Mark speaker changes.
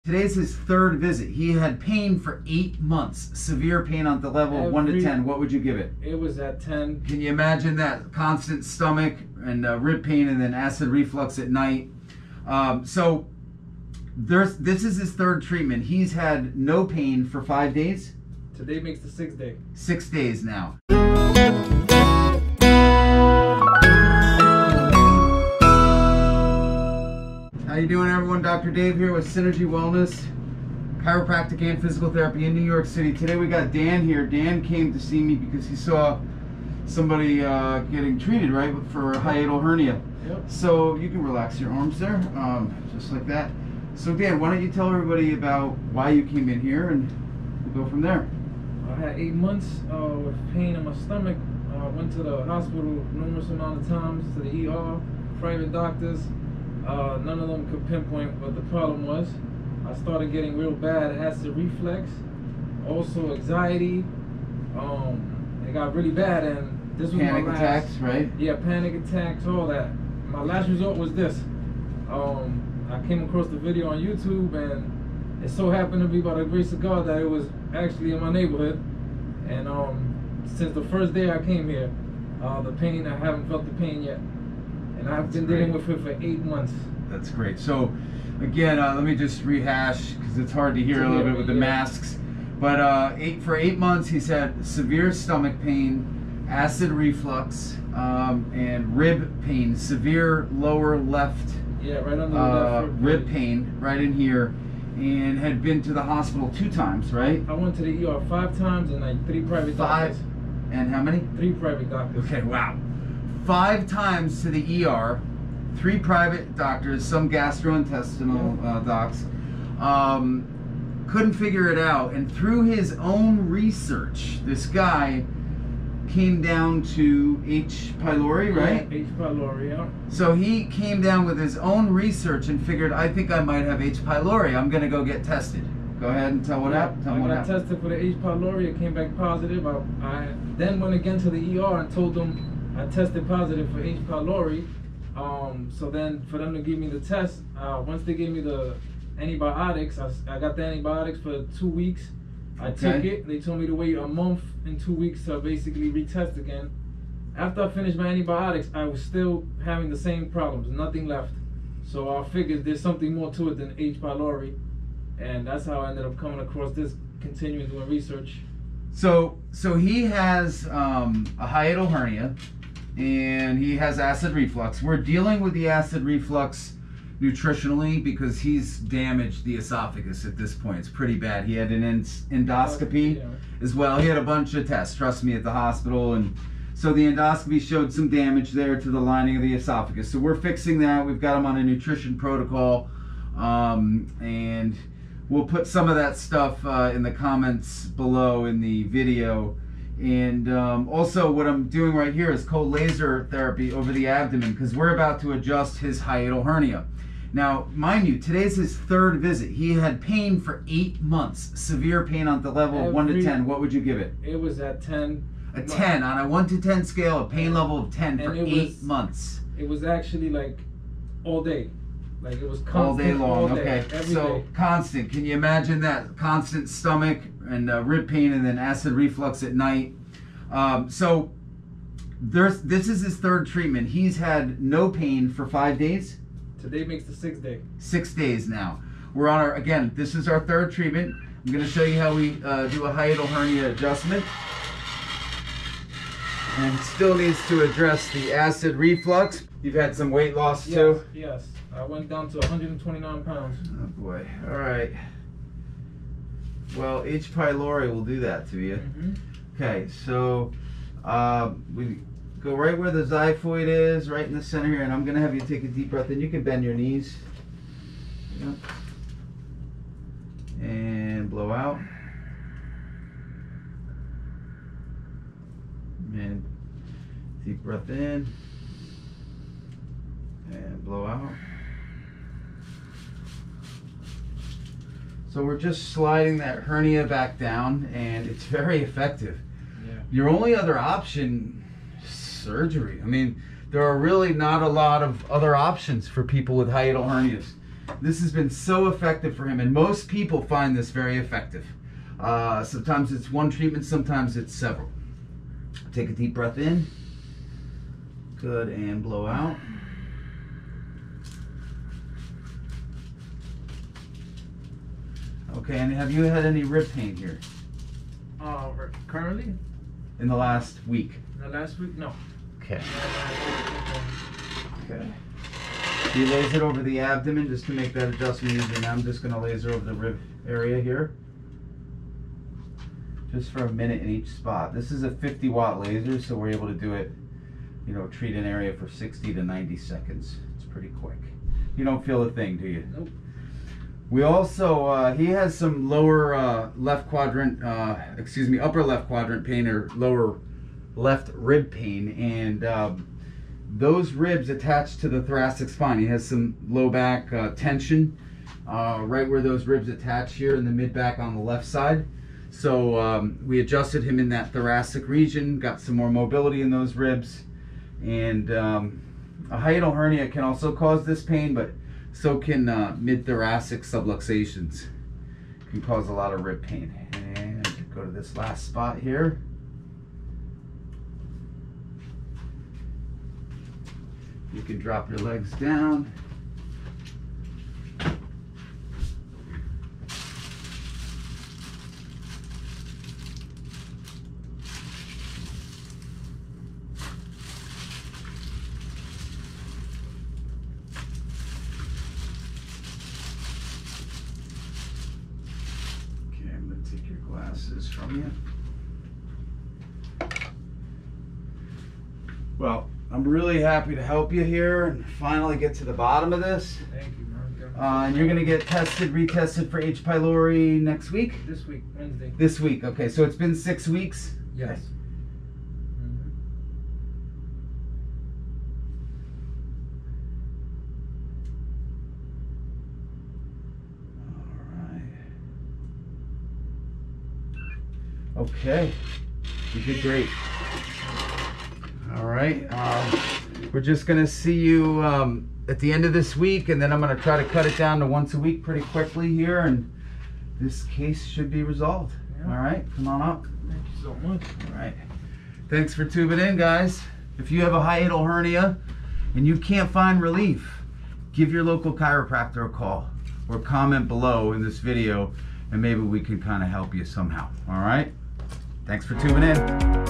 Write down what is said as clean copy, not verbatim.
Speaker 1: Today's his third visit. He had pain for 8 months. Severe pain on the level of 1 to 10. What would you give it?
Speaker 2: It was at 10.
Speaker 1: Can you imagine that? Constant stomach and rib pain and then acid reflux at night. So this is his third treatment. He's had no pain for 5 days.
Speaker 2: Today makes the 6th day.
Speaker 1: 6 days now. How you doing, everyone? Dr. Dave here with Synergy Wellness, Chiropractic and Physical Therapy in New York City. Today we got Dan here. Dan came to see me because he saw somebody getting treated, right, for hiatal hernia.
Speaker 2: Yep.
Speaker 1: So you can relax your arms there, just like that. So Dan, why don't you tell everybody about why you came in here, and we'll go from there.
Speaker 2: I had 8 months with pain in my stomach. I went to the hospital numerous amount of times, to the ER, private doctors. None of them could pinpoint what the problem was. I started getting real bad acid reflux, also anxiety. It got really bad, and this was
Speaker 1: panic
Speaker 2: my last,
Speaker 1: attacks, right?
Speaker 2: Yeah, panic attacks, all that. My last result was this. I came across the video on YouTube, and it so happened to be by the grace of God that it was actually in my neighborhood. And since the first day I came here, the pain, I haven't felt the pain yet. And I've been dealing with it for 8 months.
Speaker 1: That's great. So, again, let me just rehash because it's hard to hear a little bit with the masks. But for 8 months, he's had severe stomach pain, acid reflux, and rib pain, severe lower left.
Speaker 2: Yeah, right under the left
Speaker 1: rib pain, right in here, and had been to the hospital 2 times, right?
Speaker 2: I went to the ER 5 times and like 3 private doctors.
Speaker 1: 5, and how many? 3
Speaker 2: private doctors.
Speaker 1: Okay, wow. 5 times to the ER, 3 private doctors, some gastrointestinal docs, couldn't figure it out. And through his own research, this guy came down to H. pylori, right?
Speaker 2: Yeah, H. pylori, yeah.
Speaker 1: So he came down with his own research and figured, I think I might have H. pylori. I'm going to go get tested. Go ahead and tell what happened. Tell
Speaker 2: I
Speaker 1: what
Speaker 2: got
Speaker 1: happened.
Speaker 2: tested for the H. pylori. It came back positive. I then went again to the ER and told them I tested positive for H. pylori. So then for them to give me the test, once they gave me the antibiotics, I got the antibiotics for 2 weeks. I took it. They told me to wait a month and 2 weeks to basically retest again. After I finished my antibiotics, I was still having the same problems, nothing left. So I figured there's something more to it than H. pylori, and that's how I ended up coming across this, continuing doing research.
Speaker 1: So he has a hiatal hernia, and he has acid reflux. We're dealing with the acid reflux nutritionally because he's damaged the esophagus at this point. It's pretty bad. He had an endoscopy as well. He had a bunch of tests, trust me, at the hospital, and so the endoscopy showed some damage there to the lining of the esophagus. So we're fixing that. We've got him on a nutrition protocol, and we'll put some of that stuff in the comments below in the video. And also what I'm doing right here is cold laser therapy over the abdomen because we're about to adjust his hiatal hernia. Now, mind you, today's his third visit. He had pain for 8 months, severe pain on the level of 1 to 10. What would you give it?
Speaker 2: It was at 10.
Speaker 1: A 10 on a 1 to 10 scale, a pain level of 10 for 8 months.
Speaker 2: It was actually like all day. Like it was constant,
Speaker 1: all day long.
Speaker 2: All day,
Speaker 1: okay,
Speaker 2: every
Speaker 1: so
Speaker 2: day.
Speaker 1: Constant. Can you imagine that? Constant stomach and rib pain and then acid reflux at night. So this is his third treatment. He's had no pain for 5 days.
Speaker 2: Today makes the 6th day.
Speaker 1: 6 days now. We're on our, again, this is our third treatment. I'm going to show you how we do a hiatal hernia adjustment. And still needs to address the acid reflux. You've had some weight loss too?
Speaker 2: Yes. I went down to 129 pounds.
Speaker 1: Oh boy. All right. Well, H. pylori will do that to you. Okay, so we go right where the xiphoid is, right in the center here, and I'm going to have you take a deep breath in. You can bend your knees. Yep. And blow out. And deep breath in. And blow out. So we're just sliding that hernia back down, and it's very effective. Yeah. Your only other option, surgery. I mean, there are really not a lot of other options for people with hiatal hernias. This has been so effective for him, and most people find this very effective. Sometimes it's one treatment, sometimes it's several. Take a deep breath in. Good, and blow out. Okay, and have you had any rib pain here?
Speaker 2: Currently?
Speaker 1: In the last week?
Speaker 2: The last week? No.
Speaker 1: Okay. Okay. You laser over the abdomen just to make that adjustment easier. Now I'm just going to laser over the rib area here. Just for a minute in each spot. This is a 50-watt laser, so we're able to do it, you know, treat an area for 60 to 90 seconds. It's pretty quick. You don't feel a thing, do you?
Speaker 2: Nope.
Speaker 1: We also, he has some lower left quadrant, upper left quadrant pain, or lower left rib pain, and those ribs attached to the thoracic spine. He has some low back tension right where those ribs attach here in the mid back on the left side. So we adjusted him in that thoracic region, got some more mobility in those ribs, and a hiatal hernia can also cause this pain, but so can mid-thoracic subluxations. Can cause a lot of rib pain. And go to this last spot here. You can drop your legs down. Take your glasses from you. Well, I'm really happy to help you here and finally get to the bottom of this.
Speaker 2: Thank you, man.
Speaker 1: And you're going to get tested, retested for H. pylori next week?
Speaker 2: This week, Wednesday.
Speaker 1: This week, okay. So it's been 6 weeks?
Speaker 2: Yes.
Speaker 1: Okay. Okay, you did great. All right, we're just gonna see you at the end of this week, and then I'm gonna try to cut it down to once a week pretty quickly here, and this case should be resolved. Yeah. All right, come on up.
Speaker 2: Thank you so much.
Speaker 1: All right, thanks for tubing in, guys. If you have a hiatal hernia and you can't find relief, give your local chiropractor a call or comment below in this video, and maybe we can kind of help you somehow. All right. Thanks for tuning in.